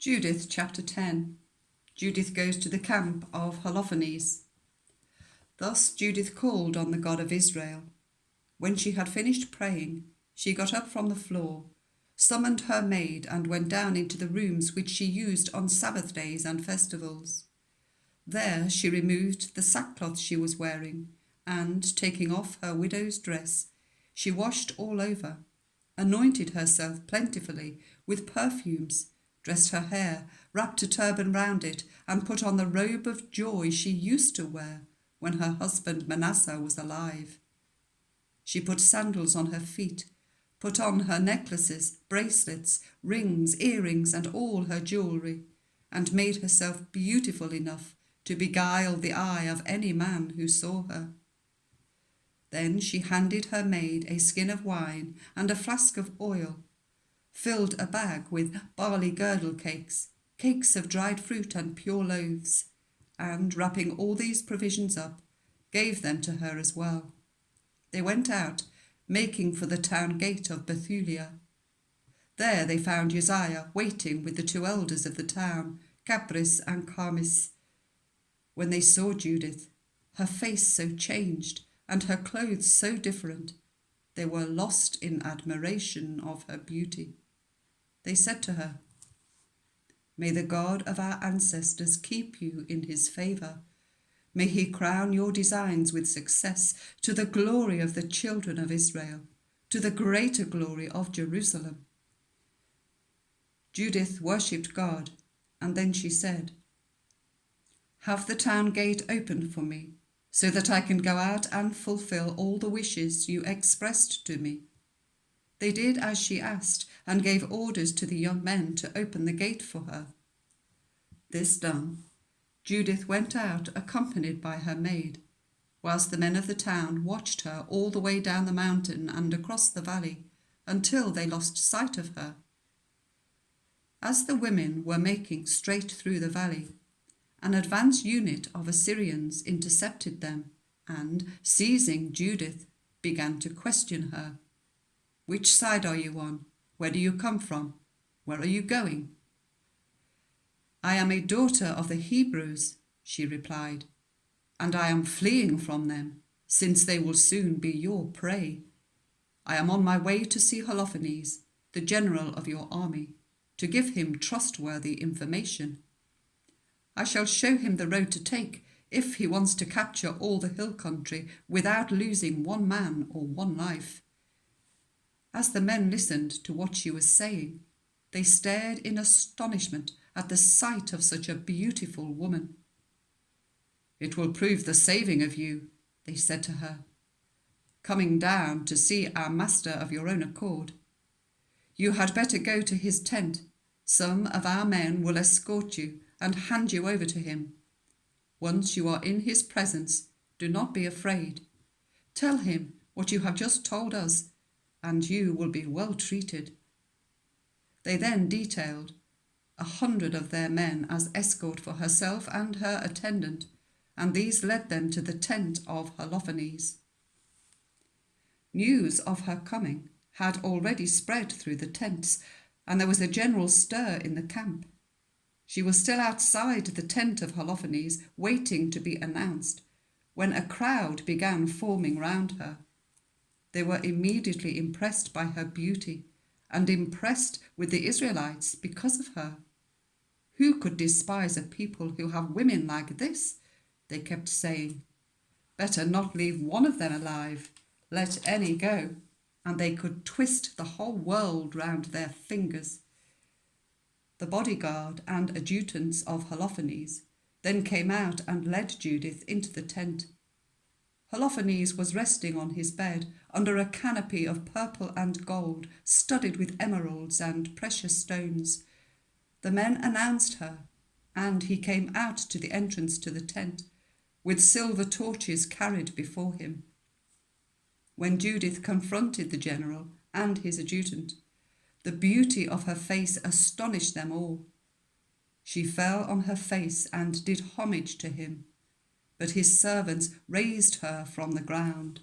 Judith chapter 10. Judith goes to the camp of Holofernes. Thus Judith called on the God of Israel. When she had finished praying, she got up from the floor, summoned her maid, and went down into the rooms which she used on Sabbath days and festivals. There she removed the sackcloth she was wearing, and, taking off her widow's dress, she washed all over, anointed herself plentifully with perfumes, dressed her hair, wrapped a turban round it, and put on the robe of joy she used to wear when her husband Manasseh was alive. She put sandals on her feet, put on her necklaces, bracelets, rings, earrings, and all her jewellery, and made herself beautiful enough to beguile the eye of any man who saw her. Then she handed her maid a skin of wine and a flask of oil, filled a bag with barley girdle cakes, cakes of dried fruit and pure loaves, and, wrapping all these provisions up, gave them to her as well. They went out, making for the town gate of Bethulia. There they found Uzziah waiting with the two elders of the town, Capris and Carmis. When they saw Judith, her face so changed and her clothes so different, they were lost in admiration of her beauty. They said to her, "May the God of our ancestors keep you in his favour. May he crown your designs with success to the glory of the children of Israel, to the greater glory of Jerusalem." Judith worshipped God, and then she said, "Have the town gate opened for me, so that I can go out and fulfill all the wishes you expressed to me." They did as she asked, and gave orders to the young men to open the gate for her. This done, Judith went out accompanied by her maid, whilst the men of the town watched her all the way down the mountain and across the valley, until they lost sight of her. As the women were making straight through the valley, an advance unit of Assyrians intercepted them, and, seizing Judith, began to question her. "Which side are you on? Where do you come from? Where are you going?" "I am a daughter of the Hebrews," she replied, "and I am fleeing from them, since they will soon be your prey. I am on my way to see Holofernes, the general of your army, to give him trustworthy information. I shall show him the road to take if he wants to capture all the hill country without losing one man or one life." As the men listened to what she was saying, they stared in astonishment at the sight of such a beautiful woman. "It will prove the saving of you," they said to her, "coming down to see our master of your own accord. You had better go to his tent. Some of our men will escort you and hand you over to him. Once you are in his presence, do not be afraid. Tell him what you have just told us, and you will be well treated." They then detailed 100 of their men as escort for herself and her attendant, and these led them to the tent of Holofernes. News of her coming had already spread through the tents, and there was a general stir in the camp. She was still outside the tent of Holofernes, waiting to be announced, when a crowd began forming round her. They were immediately impressed by her beauty, and impressed with the Israelites because of her. "Who could despise a people who have women like this?" they kept saying. "Better not leave one of them alive. Let any go, and they could twist the whole world round their fingers." The bodyguard and adjutants of Holofernes then came out and led Judith into the tent. Holofernes was resting on his bed under a canopy of purple and gold, studded with emeralds and precious stones. The men announced her, and he came out to the entrance to the tent, with silver torches carried before him. When Judith confronted the general and his adjutant, the beauty of her face astonished them all. She fell on her face and did homage to him, but his servants raised her from the ground.